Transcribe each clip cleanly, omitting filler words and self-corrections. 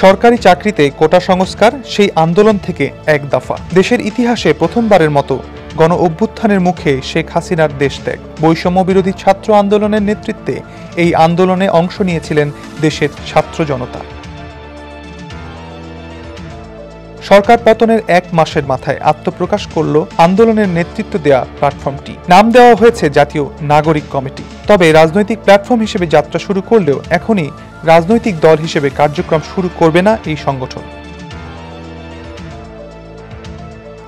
সরকারি চাকরিতে কোটা সংস্কার সেই আন্দোলন থেকে এক দফা। দেশের ইতিহাসে প্রথমবারের মতো গণ অভ্যুত্থানের মুখে শেখ হাসিনার দেশত্যাগ। বৈষম্য বিরোধী ছাত্র আন্দোলনের নেতৃত্বে এই আন্দোলনে অংশ নিয়েছিলেন দেশের ছাত্র জনতা। সরকার পতনের এক মাসের মাথায় আত্মপ্রকাশ করল আন্দোলনের নেতৃত্ব দেয়া প্ল্যাটফর্মটি। নাম দেওয়া হয়েছে জাতীয় নাগরিক কমিটি। তবে রাজনৈতিক প্ল্যাটফর্ম হিসেবে যাত্রা শুরু করলেও এখনই রাজনৈতিক দল হিসেবে কার্যক্রম শুরু করবে না এই সংগঠন।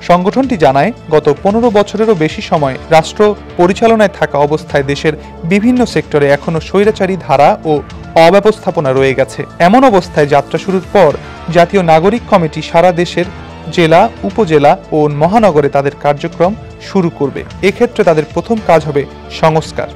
সংগঠনটি জানায়, গত 15 বছরেরও বেশি সময় রাষ্ট্র পরিচালনায় থাকা অবস্থায় দেশের বিভিন্ন সেক্টরে এখনো স্বৈরাচারী ধারা ও অব্যবস্থাপনা রয়ে গেছে। এমন অবস্থায় যাত্রা শুরুর পর জাতীয় নাগরিক কমিটি সারা দেশের জেলা, উপজেলা ও মহানগরে তাদের কার্যক্রম শুরু করবে। এক্ষেত্রে তাদের প্রথম কাজ হবে সংস্কার।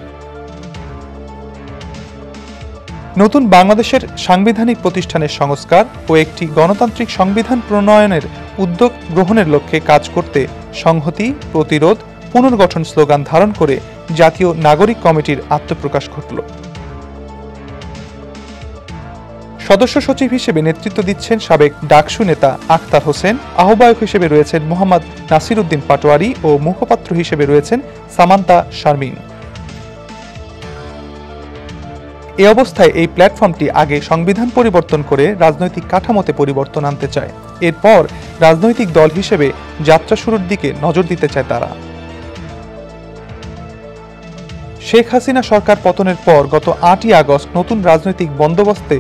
নতুন বাংলাদেশের সাংবিধানিক প্রতিষ্ঠানের সংস্কার ও একটি গণতান্ত্রিক সংবিধান প্রণয়নের উদ্যোগ গ্রহণের লক্ষ্যে কাজ করতে সংহতি, প্রতিরোধ, পুনর্গঠন স্লোগান ধারণ করে জাতীয় নাগরিক কমিটির আত্মপ্রকাশ ঘটল। সদস্য সচিব হিসেবে নেতৃত্ব দিচ্ছেন সাবেক ডাকসু নেতা আখতার হোসেন, আহ্বায়ক হিসেবে রয়েছেন মোহাম্মদ নাসির উদ্দিন পাটোয়ারি ও মুখপাত্র হিসেবে রয়েছেন সামান্তা শারমিন। এ অবস্থায় এই প্ল্যাটফর্মটি আগে সংবিধান পরিবর্তন করে রাজনৈতিক কাঠামোতে পরিবর্তন আনতে চায়। এরপর রাজনৈতিক দল হিসেবে যাত্রা শুরুর দিকে নজর দিতে চায় তারা। শেখ হাসিনা সরকার পতনের পর গত 8ই আগস্ট নতুন রাজনৈতিক বন্দোবস্তে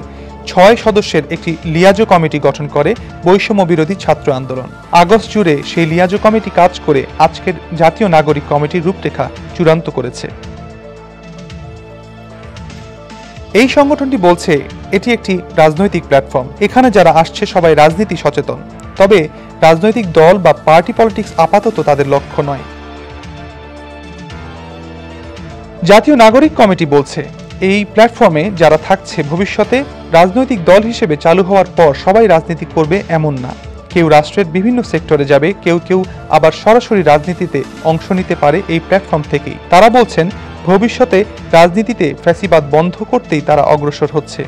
6 সদস্যের একটি লিয়াজো কমিটি গঠন করে বৈষম্য বিরোধী ছাত্র আন্দোলন। আগস্ট জুড়ে সেই লিয়াজো কমিটি কাজ করে আজকের জাতীয় নাগরিক কমিটির রূপরেখা চূড়ান্ত করেছে। এই সংগঠনটি বলছে এটি একটি রাজনৈতিক প্ল্যাটফর্ম। এখানে যারা আসছে সবাই রাজনীতি সচেতন। তবে রাজনৈতিক দল বা পার্টি পলিটিক্স আপাতত তাদের লক্ষ্য নয়। জাতীয় নাগরিক কমিটি বলছে, এই প্ল্যাটফর্মে যারা থাকছে ভবিষ্যতে রাজনৈতিক দল হিসেবে চালু হওয়ার পর সবাই রাজনীতি করবে এমন না। কেউ রাষ্ট্রের বিভিন্ন সেক্টরে যাবে, কেউ আবার সরাসরি রাজনীতিতে অংশ নিতে পারে এই প্ল্যাটফর্ম থেকেই। তারা বলছেন, ভবিষ্যতে রাজনীতিতে ফ্যাসিবাদ বন্ধ করতেই তারা অগ্রসর হচ্ছে।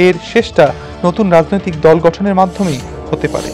এর শেষটা নতুন রাজনৈতিক দল গঠনের মাধ্যমেই হতে পারে।